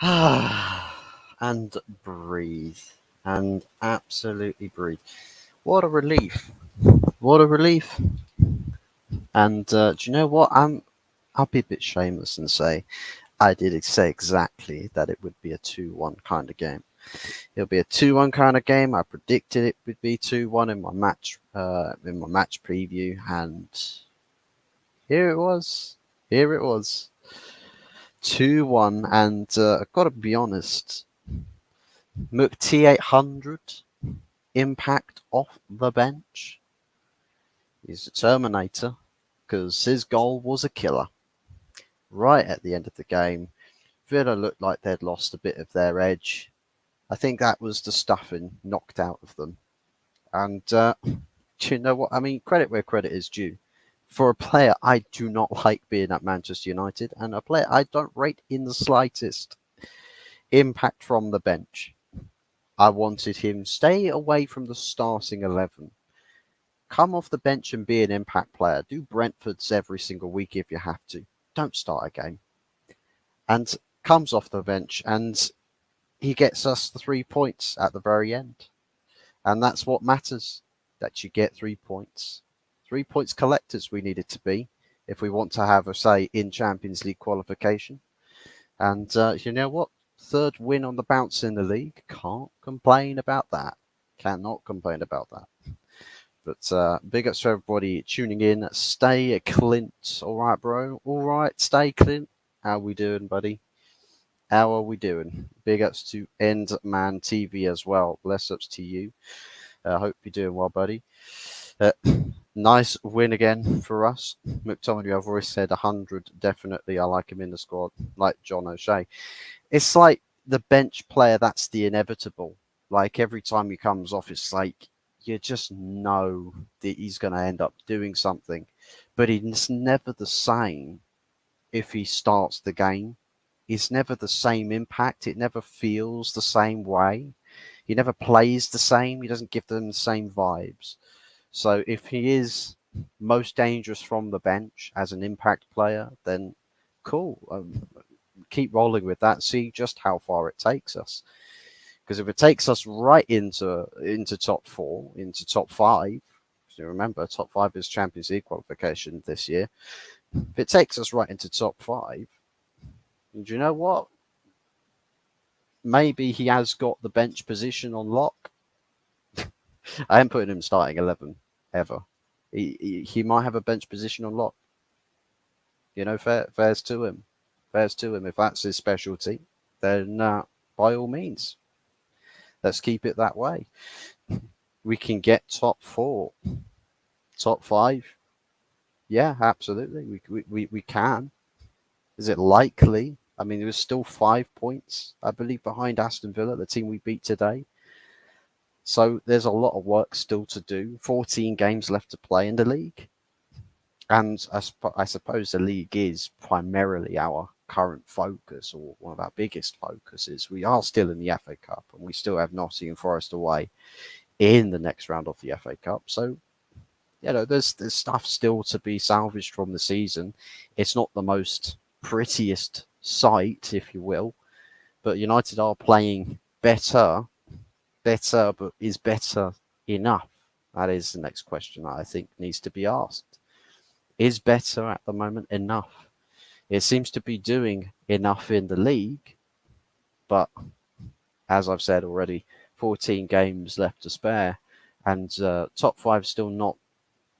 And breathe. And absolutely breathe. What a relief. What a relief. And do you know what? I'll be a bit shameless and say I did say exactly that it would be a 2-1 kind of game. It'll be a 2-1 kind of game. I predicted it would be 2-1 in my match preview, and here it was. Here it was. 2-1, and I've got to be honest, McT800 impact off the bench. He's a Terminator because his goal was a killer. Right at the end of the game, Villa looked like they'd lost a bit of their edge. I think that was the stuffing knocked out of them. And do you know what? I mean, credit where credit is due. For a player I do not like being at Manchester United, and a player I don't rate in the slightest, impact from the bench. I wanted him stay away from the starting 11. Come off the bench and be an impact player. Do Brentford's every single week if you have to. Don't start a game. And comes off the bench and he gets us the 3 points at the very end. And that's what matters, that you get 3 points. 3 points collectors we need it to be if we want to have a say in Champions League qualification. And you know what? Third win on the bounce in the league. Can't complain about that. Cannot complain about that. But big ups to everybody tuning in. Stay Clint. All right, bro. All right. Stay Clint. How we doing, buddy? How are we doing? Big ups to Endman TV as well. Bless ups to you. Hope you're doing well, buddy. Nice win again for us. McTominay, I've always said 100. Definitely, I like him in the squad. Like John O'Shea. It's like the bench player that's the inevitable. Like every time he comes off, it's like you just know that he's going to end up doing something. But it's never the same if he starts the game. It's never the same impact. It never feels the same way. He never plays the same. He doesn't give them the same vibes. So if he is most dangerous from the bench as an impact player, then cool. Keep rolling with that. See just how far it takes us. Because if it takes us right into top four, into top five, you remember top five is Champions League qualification this year. If it takes us right into top five, do you know what? Maybe he has got the bench position on lock. I ain't putting him starting 11 ever. He might have a bench position on lock. You know, fairs to him. Fairs to him. If that's his specialty, then by all means, let's keep it that way. We can get top four, top five. Yeah, absolutely. We can. Is it likely? I mean, there was still 5 points, I believe, behind Aston Villa, the team we beat today. So there's a lot of work still to do. 14 games left to play in the league. And I suppose the league is primarily our current focus, or one of our biggest focuses. We are still in the FA Cup, and we still have Nottingham Forest away in the next round of the FA Cup. So, you know, there's stuff still to be salvaged from the season. It's not the most prettiest sight, if you will, but United are playing better, but is better enough? That is the next question that I think needs to be asked. Is better at the moment enough? It seems to be doing enough in the league, but as I've said already, 14 games left to spare, and top five still not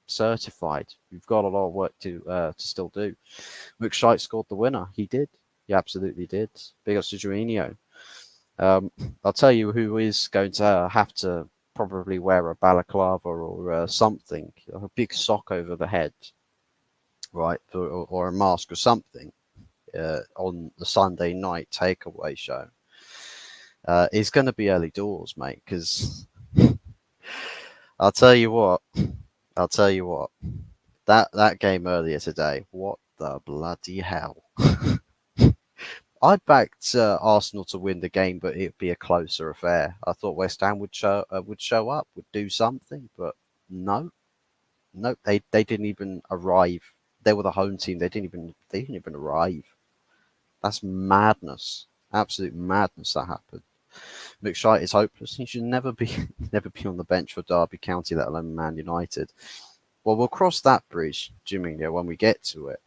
certified. We've got a lot of work to still do. McShite scored the winner. He did. He absolutely did. Big ups to Jorginho. I'll tell you who is going to have to probably wear a balaclava or something, a big sock over the head, right, or a mask or something on the Sunday night takeaway show. Is going to be early doors, mate, because I'll tell you what, that game earlier today, what the bloody hell. I backed Arsenal to win the game, but it'd be a closer affair. I thought West Ham would show up, would do something, but no, they didn't even arrive. They were the home team. They didn't even arrive. That's madness, Absolute madness that happened. McT800 is hopeless. He should never be never be on the bench for Derby County, let alone Man United. Well, we'll cross that bridge, Jimmy, when we get to it.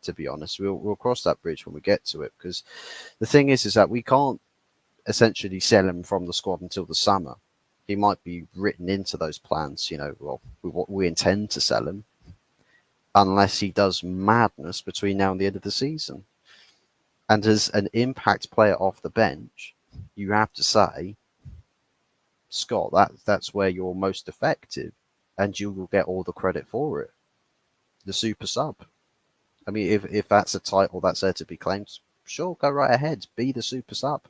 To be honest, we'll cross that bridge when we get to it, because the thing is that we can't essentially sell him from the squad until the summer. He might be written into those plans, well, we intend to sell him, unless he does madness between now and the end of the season. And as an impact player off the bench, you have to say, Scott, that's where you're most effective, and you will get all the credit for it. The super sub. I mean, if that's a title that's there to be claimed, sure, go right ahead, be the super sub.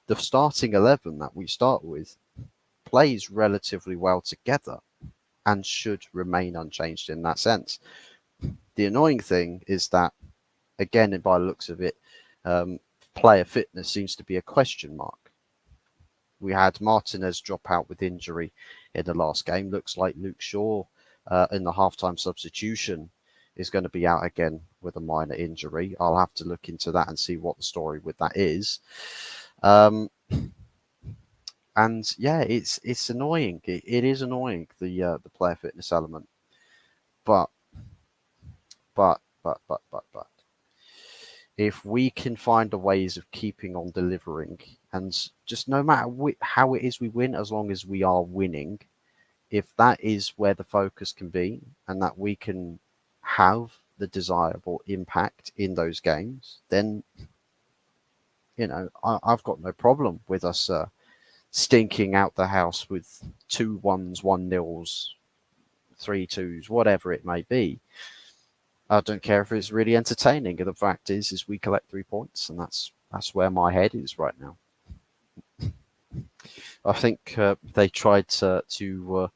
The starting 11 that we start with plays relatively well together and should remain unchanged in that sense. The annoying thing is that, again, by the looks of it, player fitness seems to be a question mark. We had Martinez drop out with injury in the last game. Looks like Luke Shaw in the halftime substitution is going to be out again with a minor injury. I'll have to look into that and see what the story with that is. And yeah, it's annoying. It is annoying, the player fitness element. But if we can find the ways of keeping on delivering, and just no matter how it is we win, as long as we are winning, if that is where the focus can be, and that we can have the desirable impact in those games, then I've got no problem with us stinking out the house with 2-1s, 1-0s, 3-2s, whatever it may be. I don't care if it's really entertaining. The fact is we collect 3 points, and that's where my head is right now. I think they tried to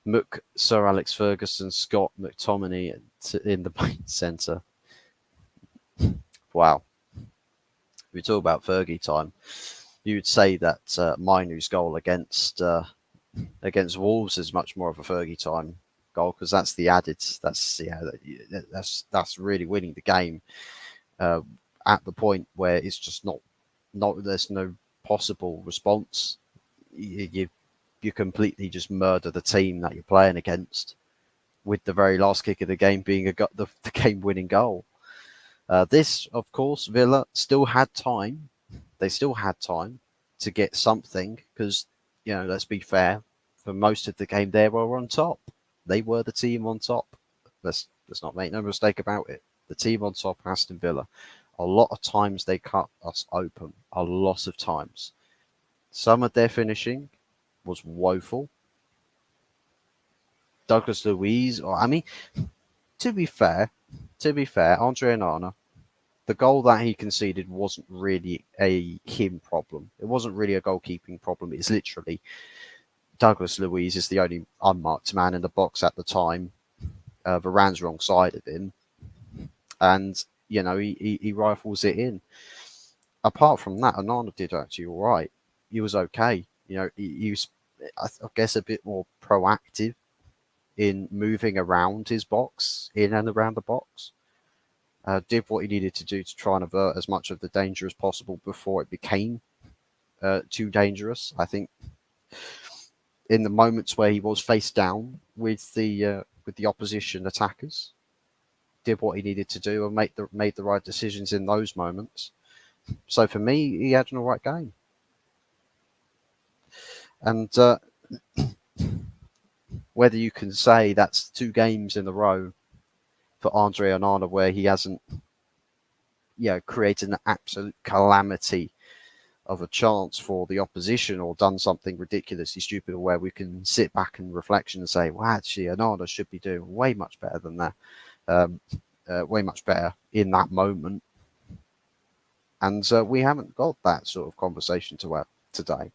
muck Sir Alex Ferguson, Scott McTominay in the main centre. Wow. We talk about Fergie time. You would say that Mainoo's goal against Wolves is much more of a Fergie time goal, because that's the added. That's really winning the game at the point where it's just not there's no possible response. You completely just murder the team that you're playing against, with the very last kick of the game being the game-winning goal. This, of course, Villa still had time. They still had time to get something, because, let's be fair, for most of the game they were on top. They were the team on top. Let's not make no mistake about it. The team on top, Aston Villa. A lot of times they cut us open. A lot of times. Some of their finishing was woeful. Douglas Luiz, to be fair, Andre Onana, the goal that he conceded wasn't really a him problem. It wasn't really a goalkeeping problem. It's literally Douglas Luiz is the only unmarked man in the box at the time. Varane's wrong side of him, and he rifles it in. Apart from that, Onana did actually all right. He was okay. He was, I guess, a bit more proactive in moving around his box, in and around the box. Did what he needed to do to try and avert as much of the danger as possible before it became too dangerous. I think in the moments where he was face down with the opposition attackers, did what he needed to do and made the right decisions in those moments. So for me, he had an all right game. And whether you can say that's 2 games in a row for Andre Onana where he hasn't created an absolute calamity of a chance for the opposition, or done something ridiculously stupid, or where we can sit back in reflection and say, well, actually, Onana should be doing way much better than that, way much better in that moment. And we haven't got that sort of conversation to have today.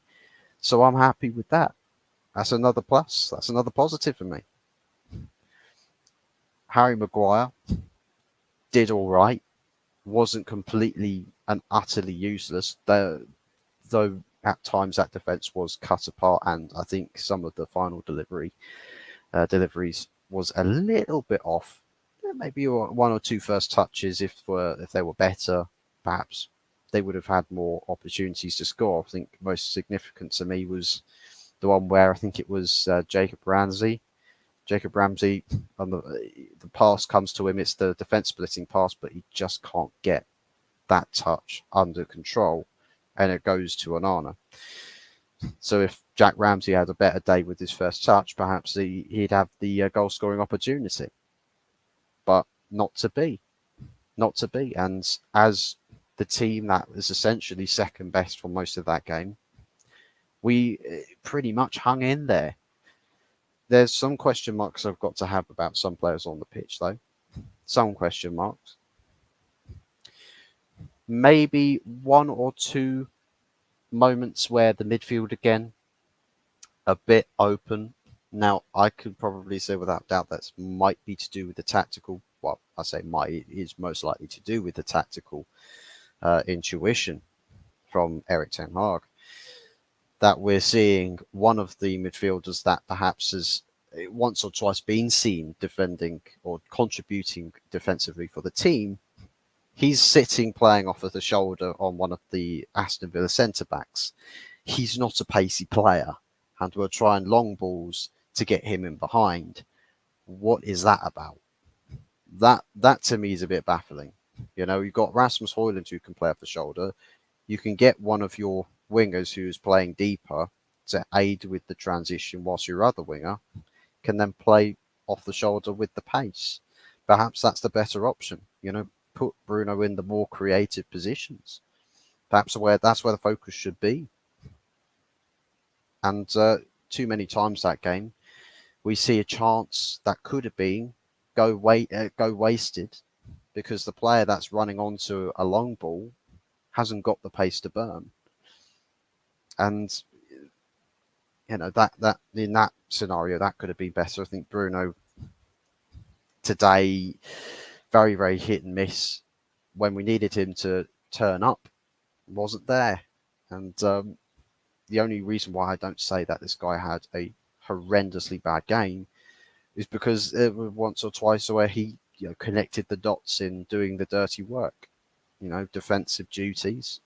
So I'm happy with that. That's another plus. That's another positive for me. Harry Maguire did all right. Wasn't completely and utterly useless, though at times that defence was cut apart, and I think some of the final deliveries was a little bit off. Maybe 1 or 2 first touches, if they were better, perhaps they would have had more opportunities to score. I think most significant to me was the one where I think it was Jacob Ramsey. Jacob Ramsey, the pass comes to him. It's the defense splitting pass, but he just can't get that touch under control, and it goes to Onana. So if Jack Ramsey had a better day with his first touch, perhaps he'd have the goal scoring opportunity. But not to be. Not to be. And as the team that was essentially second best for most of that game, we pretty much hung in there. There's some question marks I've got to have about some players on the pitch, though. Some question marks. Maybe one or two moments where the midfield again a bit open. Now, I could probably say without doubt that might be to do with the tactical. Well, I say might, it is most likely to do with the tactical intuition from Erik ten Hag. That we're seeing one of the midfielders that perhaps has once or twice been seen defending or contributing defensively for the team. He's sitting playing off of the shoulder on one of the Aston Villa centre-backs. He's not a pacey player, and we're trying long balls to get him in behind. What is that about? That to me is a bit baffling. You know, you've got Rasmus Højlund who can play off the shoulder. You can get one of your wingers who's playing deeper to aid with the transition, whilst your other winger can then play off the shoulder with the pace. Perhaps that's the better option. You know, put Bruno in the more creative positions. Perhaps that's where the focus should be. And too many times that game, we see a chance that could have been go wasted because the player that's running onto a long ball hasn't got the pace to burn. And you know that in that scenario that could have been better. I think Bruno today very, very hit and miss. When we needed him to turn up, wasn't there. And the only reason why I don't say that this guy had a horrendously bad game is because it was once or twice where he connected the dots in doing the dirty work. You know, defensive duties,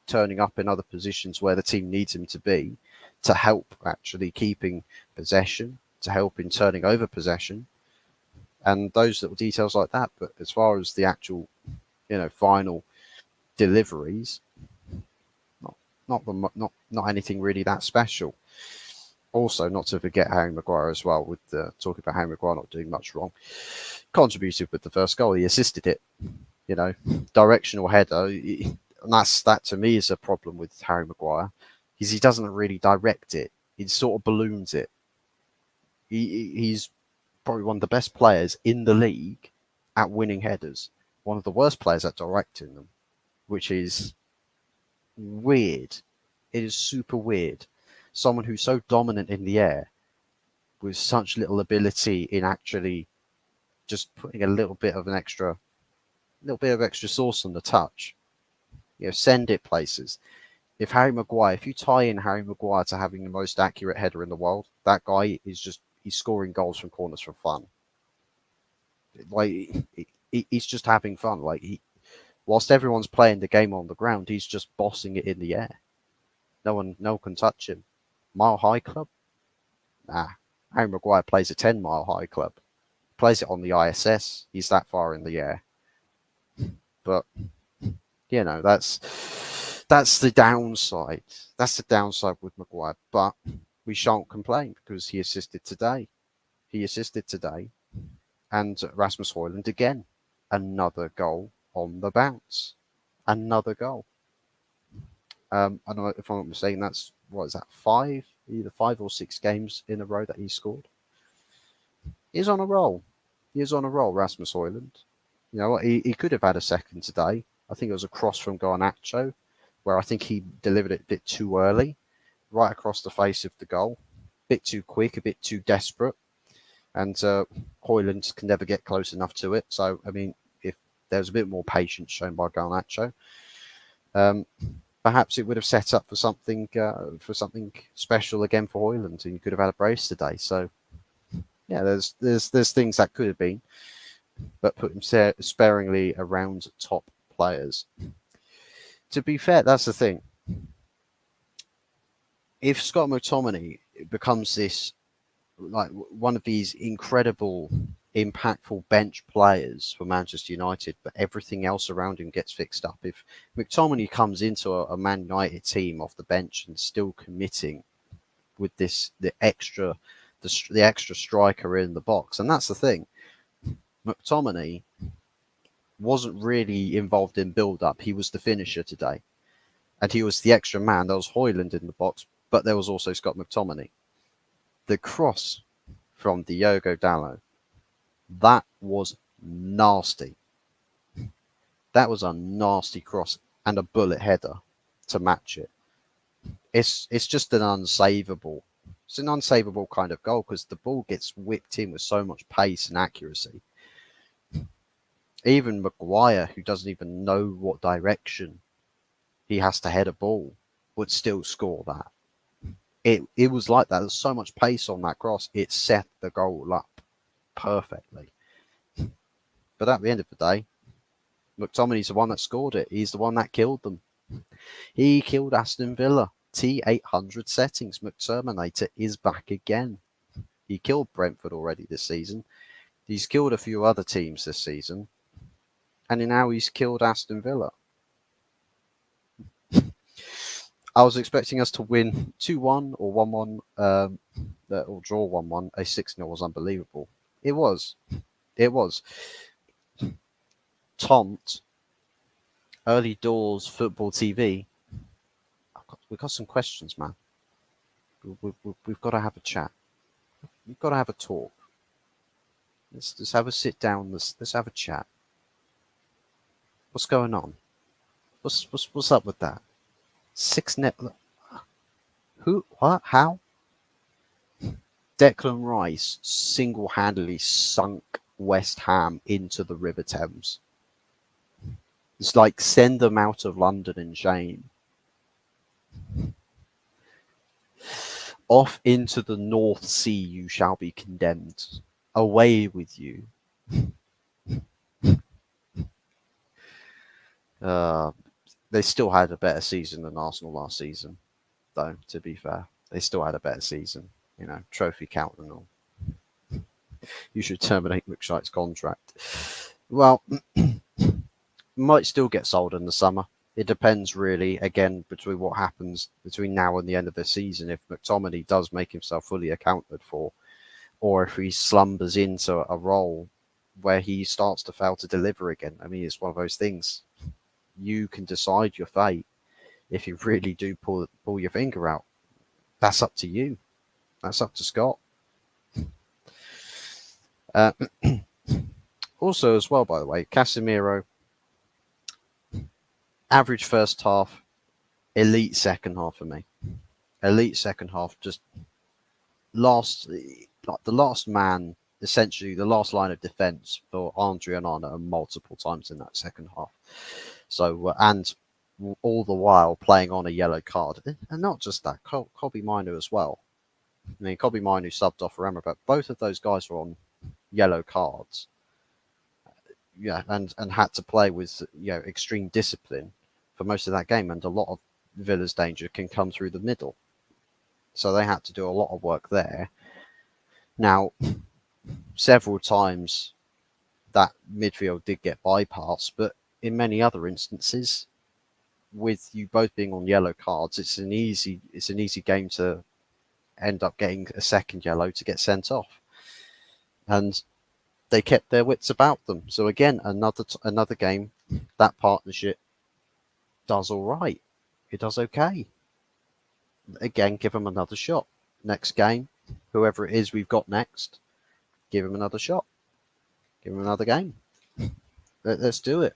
turning up in other positions where the team needs him to be to help actually keeping possession, to help in turning over possession, and those little details like that. But as far as the actual, final deliveries, not anything really that special. Also, not to forget Harry Maguire as well. With talking about Harry Maguire not doing much wrong, contributed with the first goal. He assisted it. Directional header. And that to me is a problem with Harry Maguire. He doesn't really direct it. He sort of balloons it. He's probably one of the best players in the league at winning headers. One of the worst players at directing them, which is weird. It is super weird. Someone who's so dominant in the air with such little ability in actually just putting a little bit of extra sauce on the touch. Send it places. If you tie in Harry Maguire to having the most accurate header in the world, that guy he's scoring goals from corners for fun. He's just having fun. Whilst everyone's playing the game on the ground, he's just bossing it in the air. No one can touch him. Mile High Club? Nah. Harry Maguire plays a 10-mile high club. Plays it on the ISS. He's that far in the air. But that's the downside. That's the downside with Maguire. But we shan't complain because he assisted today. And Rasmus Højlund again. Another goal on the bounce. Another goal. I don't know if I'm not mistaken, that's, what is that, either 5 or 6 games in a row that he scored. He's on a roll. Rasmus Højlund. You know what, he could have had a second today. I think it was a cross from Garnacho, where I think he delivered it a bit too early, right across the face of the goal. A bit too quick, a bit too desperate. And Højlund can never get close enough to it. So, I mean, if there was a bit more patience shown by Garnacho, perhaps it would have set up for something special again for Højlund, and you could have had a brace today. So, yeah, there's things that could have been, but put him sparingly around top players. To be fair, that's the thing. If Scott McTominay becomes this like one of these incredible, impactful bench players for Manchester United, but everything else around him gets fixed up. If McTominay comes into a Man United team off the bench and still committing with the extra striker in the box, and that's the thing, McTominay wasn't really involved in build-up. He was the finisher today, and he was the extra man. There was Højlund in the box, but there was also Scott McTominay. The cross from Diogo Dalot, that was nasty. That was a nasty cross and a bullet header to match it. It's just an unsavable. It's an unsavable kind of goal because the ball gets whipped in with so much pace and accuracy. Even Maguire, who doesn't even know what direction he has to head a ball, would still score that. It was like that. There's so much pace on that cross. It set the goal up perfectly. But at the end of the day, McTominay's the one that scored it. He's the one that killed them. He killed Aston Villa. T800 settings. McTerminator is back again. He killed Brentford already this season. He's killed a few other teams this season. And now he's killed Aston Villa. I was expecting us to win 2-1 or 1-1, or draw 1-1. A 6-0 was unbelievable. It was. Tomt, Early Doors Football TV. We've got some questions, man. We've got to have a chat. We've got to have a talk. Let's have a sit down. Let's have a chat. What's going on? What's up with that? 6-0. Who? What? How? Declan Rice single-handedly sunk West Ham into the River Thames. It's like send them out of London in shame. Off into the North Sea you shall be condemned. Away with you. They still had a better season than Arsenal last season, though, to be fair. They still had a better season, trophy count and all. You should terminate McShite's contract. Well, might still get sold in the summer. It depends really, again, between what happens between now and the end of the season. If McTominay does make himself fully accounted for, or if he slumbers into a role where he starts to fail to deliver again. I mean, it's one of those things. You can decide your fate if you really do pull your finger out. That's up to you. That's up to Scott. Also, as well, by the way, Casemiro, average first half, elite second half for me. Elite second half, just the last man, essentially the last line of defence for Andre and Arna multiple times in that second half. So, and all the while playing on a yellow card. And not just that, Kobbie Mainoo as well. I mean, Kobbie Mainoo subbed off for Emma, but both of those guys were on yellow cards. Yeah, and had to play with extreme discipline for most of that game, and a lot of Villa's danger can come through the middle. So they had to do a lot of work there. Now, several times that midfield did get bypassed, but in many other instances, with you both being on yellow cards, it's an easy game to end up getting a second yellow to get sent off. And they kept their wits about them. So again, another game, that partnership does all right. It does okay. Again, give them another shot. Next game, whoever it is we've got next, give him another shot. Give him another game. Let's do it.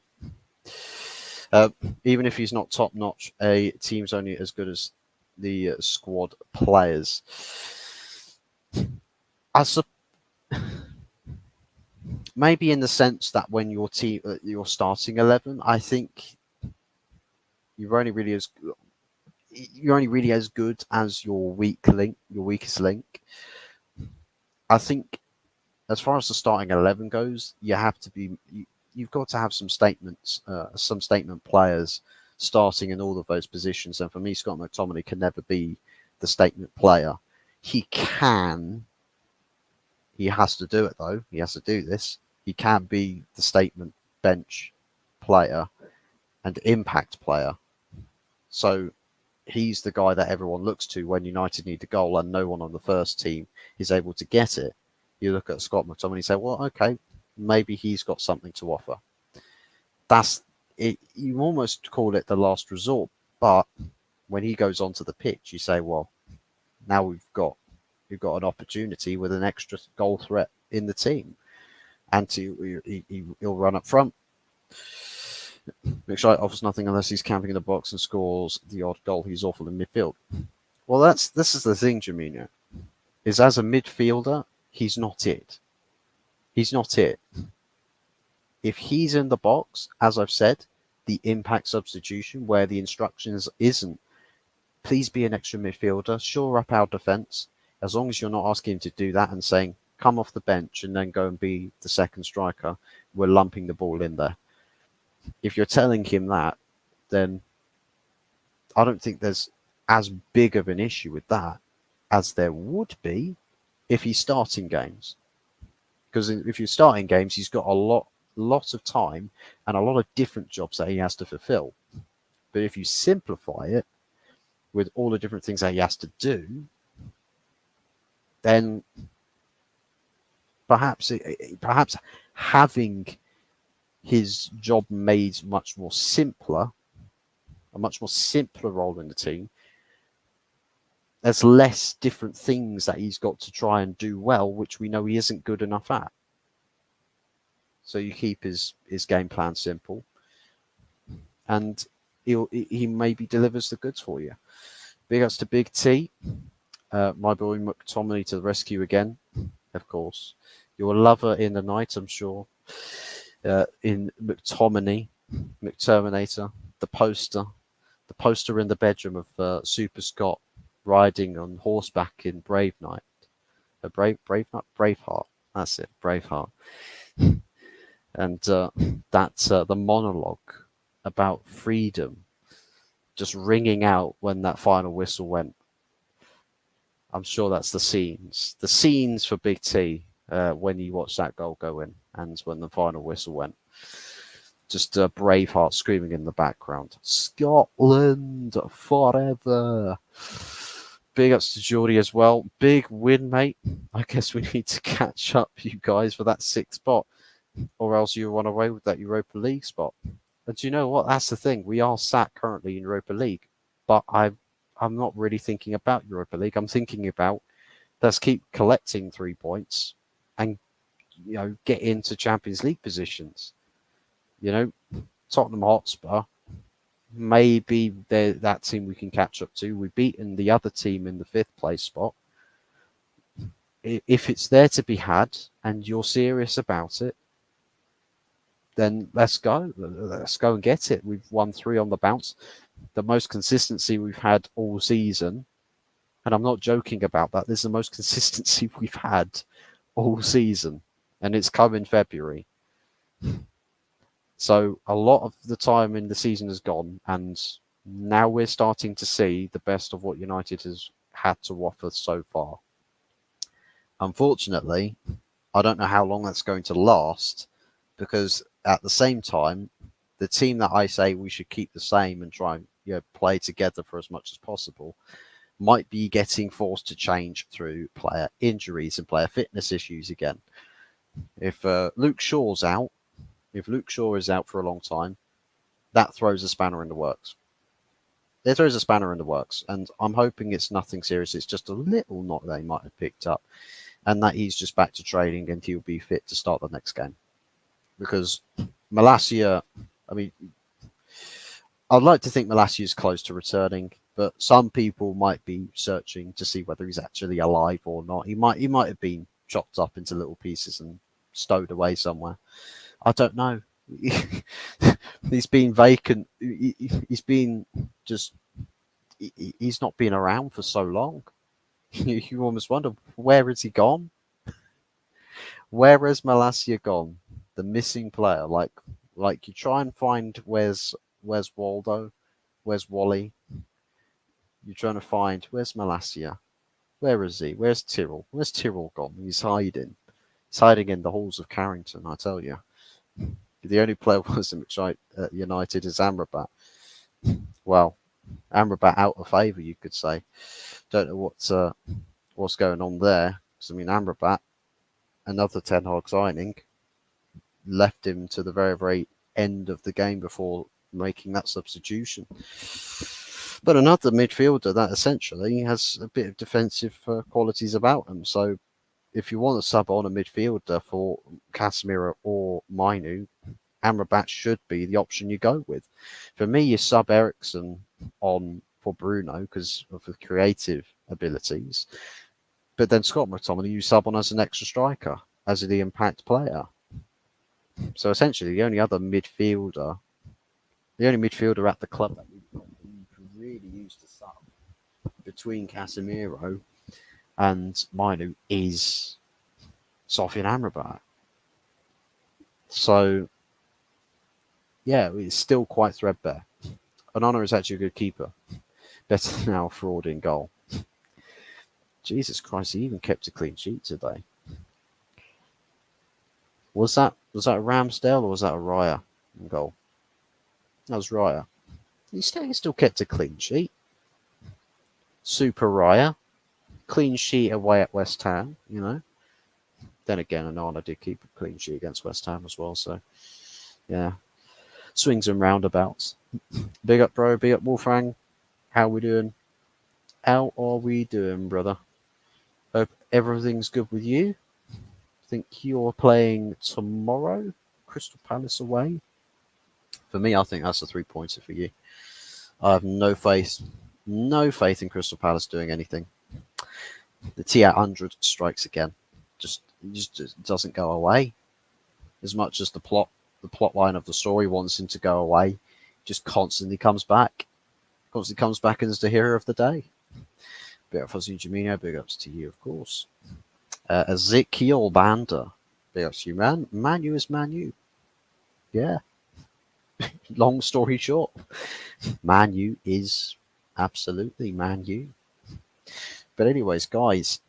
Even if he's not top notch, a team's only as good as the squad players. Maybe in the sense that when your starting 11, I think you're only really as good as your weakest link. I think as far as the starting 11 goes, you've got to have some statement players starting in all of those positions. And for me, Scott McTominay can never be the statement player. He has to do it though. He has to do this. He can be the statement bench player and impact player. So he's the guy that everyone looks to when United need a goal and no one on the first team is able to get it. You look at Scott McTominay and say, well, okay, maybe he's got something to offer. That's it. You almost call it the last resort, but when he goes onto the pitch, you say, well, now we've got an opportunity with an extra goal threat in the team, and he'll run up front. McT800 offers nothing unless he's camping in the box and scores the odd goal. He's awful in midfield. Well, this is the thing, Jamino, is as a midfielder, he's not it. He's not it. If he's in the box, as I've said, the impact substitution where the instructions isn't, please be an extra midfielder, shore up our defence, as long as you're not asking him to do that and saying, come off the bench and then go and be the second striker, we're lumping the ball in there. If you're telling him that, then I don't think there's as big of an issue with that as there would be if he's starting games. Because if you're starting games, he's got a lot of time and a lot of different jobs that he has to fulfill. But if you simplify it with all the different things that he has to do, then perhaps having his job made much more simpler, a much more simpler role in the team, there's less different things that he's got to try and do well, which we know he isn't good enough at. So you keep his game plan simple, and he maybe delivers the goods for you. Big ups to Big T, my boy McTominay to the rescue again, of course. Your lover in the night, I'm sure. In McTominay, McTerminator, the poster in the bedroom of Super Scott riding on horseback in Braveheart. That's it, Braveheart. And that's the monologue about freedom just ringing out when that final whistle went. I'm sure that's the scenes for Big T when you watch that goal go in and when the final whistle went. Just Braveheart screaming in the background. Scotland forever. Big ups to Geordie as well. Big win, mate. I guess we need to catch up, you guys, for that 6th spot, or else you run away with that Europa League spot. And do you know what? That's the thing. We are sat currently in Europa League, but I'm not really thinking about Europa League. I'm thinking about let's keep collecting 3 points and get into Champions League positions. Tottenham Hotspur, maybe they're that team we can catch up to. We've beaten the other team in the 5th place spot. If it's there to be had and you're serious about it, then let's go. Let's go and get it. We've won 3 on the bounce. The most consistency we've had all season. And I'm not joking about that. This is the most consistency we've had all season. And it's come in February. So a lot of the time in the season has gone. And now we're starting to see the best of what United has had to offer so far. Unfortunately, I don't know how long that's going to last. Because at the same time, the team that I say we should keep the same and try and play together for as much as possible might be getting forced to change through player injuries and player fitness issues again. If Luke Shaw's out, if Luke Shaw is out for a long time, that throws a spanner in the works. It throws a spanner in the works, and I'm hoping it's nothing serious. It's just a little knock that he might have picked up, and that he's just back to training and he'll be fit to start the next game. Because Malacia, I'd like to think Malacia is close to returning, but some people might be searching to see whether he's actually alive or not. He might have been chopped up into little pieces and stowed away somewhere. I don't know. He's been vacant. He's been just. He's not been around for so long. You almost wonder, where has he gone? Where has Malacia gone? The missing player. Like you try and find where's Waldo, Where's Wally? You're trying to find, where's Malasia? Where is he? Where's Tyrrell? Where's Tyrrell gone? He's hiding. He's hiding in the halls of Carrington, I tell you. The only player was in United is Amrabat. Well, Amrabat out of favour, you could say. Don't know what's going on there. Because, I mean, Amrabat, another Ten Hag signing, left him to the very, very end of the game before making that substitution. But another midfielder that essentially has a bit of defensive qualities about him. So if you want to sub on a midfielder for Casemiro or Mainu, Amrabat should be the option you go with. For me, you sub Eriksen on for Bruno because of the creative abilities. But then Scott McTominay, you sub on as an extra striker, as the impact player. So essentially, the only midfielder at the club that we could really use to sub between Casemiro and Mainu is Sofian Amrabat. So, yeah, it's still quite threadbare. Onana is actually a good keeper. Better than our fraud in goal. Jesus Christ, he even kept a clean sheet today. Was that a Ramsdale or was that a Raya in goal? That was Raya. He still kept a clean sheet. Super Raya. Clean sheet away at West Ham, you know. Then again, Onana did keep a clean sheet against West Ham as well, so yeah. Swings and roundabouts. Big up, bro. Big up, Wolfgang. How we doing? How are we doing, brother? Hope everything's good with you. Think you're playing tomorrow? Crystal Palace away? For me, I think that's a 3-pointer for you. I have no faith in Crystal Palace doing anything. The McT800 strikes again. Just doesn't go away. As much as the plot line of the story wants him to go away, just constantly comes back. Constantly comes back as the hero of the day. Big up Fuzzy Jamino, big ups to you, of course. Ezekiel Banda, big ups to you, man. Manu is Manu. Yeah. Long story short, Manu is absolutely Manu. But anyways, guys,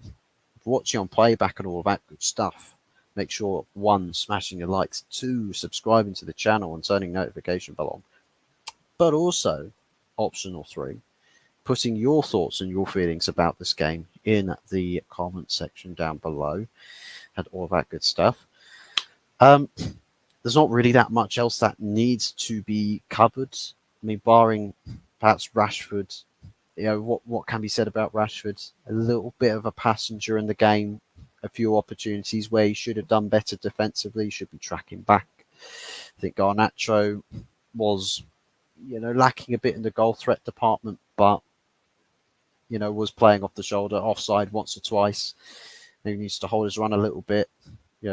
watching on playback and all of that good stuff, make sure 1, smashing the likes, 2, subscribing to the channel and turning notification bell on. But also, optional 3, putting your thoughts and your feelings about this game in the comment section down below and all of that good stuff. There's not really that much else that needs to be covered. I mean, barring perhaps Rashford, you know, what can be said about Rashford? A little bit of a passenger in the game, a few opportunities where he should have done better defensively, should be tracking back. I think Garnacho was, lacking a bit in the goal threat department, but, was playing off the shoulder, offside once or twice. He needs to hold his run a little bit,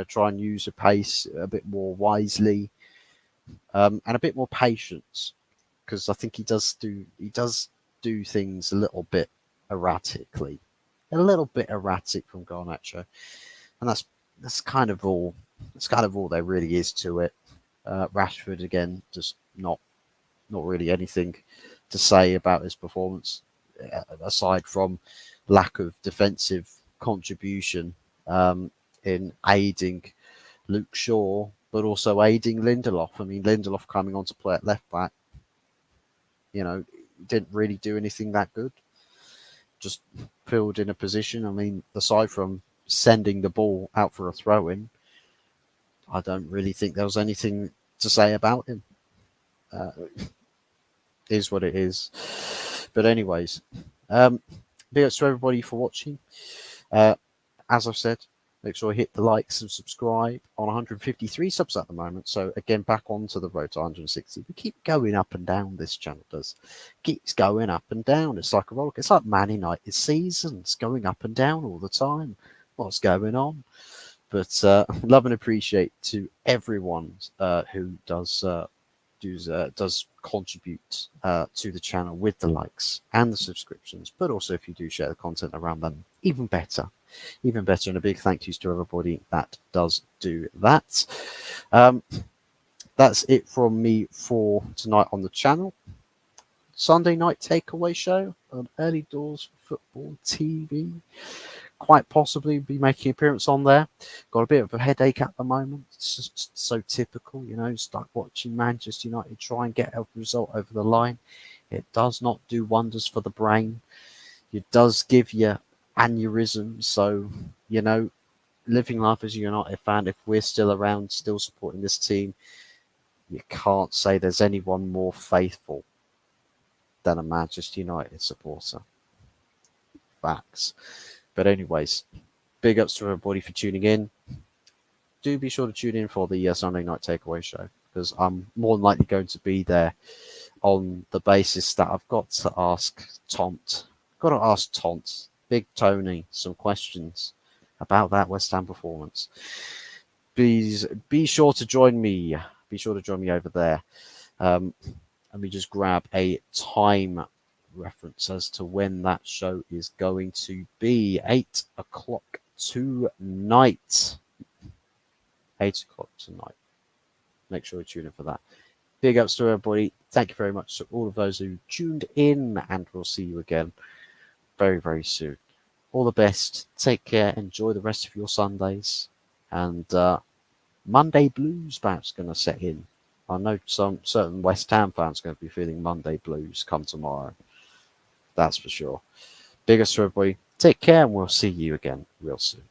try and use the pace a bit more wisely, and a bit more patience, because I think he does do things a little bit erratically, a little bit erratic from Garnacho, and that's kind of all. That's kind of all there really is to it. Rashford again, just not really anything to say about his performance, aside from lack of defensive contribution in aiding Luke Shaw, but also aiding Lindelof. I mean, Lindelof coming on to play at left back, didn't really do anything that good. Just filled in a position. I mean, aside from sending the ball out for a throw-in, I don't really think there was anything to say about him. Is what it is. But anyways, big ups to everybody for watching. As I've said, make sure you hit the likes and subscribe. On 153 subs at the moment. So again, back onto the road to 160. We keep going up and down, this channel does. Keeps going up and down. It's like a roller. It's like Man United seasons, going up and down all the time. What's going on? But love and appreciate to everyone who does contribute to the channel with the likes and the subscriptions, but also if you do share the content around them, even better. And a big thank yous to everybody that does do that. That's it from me for tonight on the channel. Sunday night takeaway show on Early Doors Football TV. Quite possibly be making an appearance on there. Got a bit of a headache at the moment. It's just so typical, start watching Manchester United try and get a result over the line. It does not do wonders for the brain. It does give you aneurysm. So, living life as a United fan, if we're still around, still supporting this team, you can't say there's anyone more faithful than a Manchester United supporter. Facts. But anyways, big ups to everybody for tuning in. Do be sure to tune in for the Sunday night takeaway show, because I'm more than likely going to be there on the basis that I've got to ask Big Tony, some questions about that West Ham performance. Please be sure to join me. Be sure to join me over there. Let me just grab a time reference as to when that show is going to be. 8 o'clock tonight. 8 o'clock tonight. Make sure you tune in for that. Big ups to everybody. Thank you very much to all of those who tuned in, and we'll see you again very, very soon. All the best. Take care. Enjoy the rest of your Sundays. And Monday blues perhaps going to set in. I know some certain West Ham fans are going to be feeling Monday blues come tomorrow. That's for sure. Big ups to everybody. Take care, and we'll see you again real soon.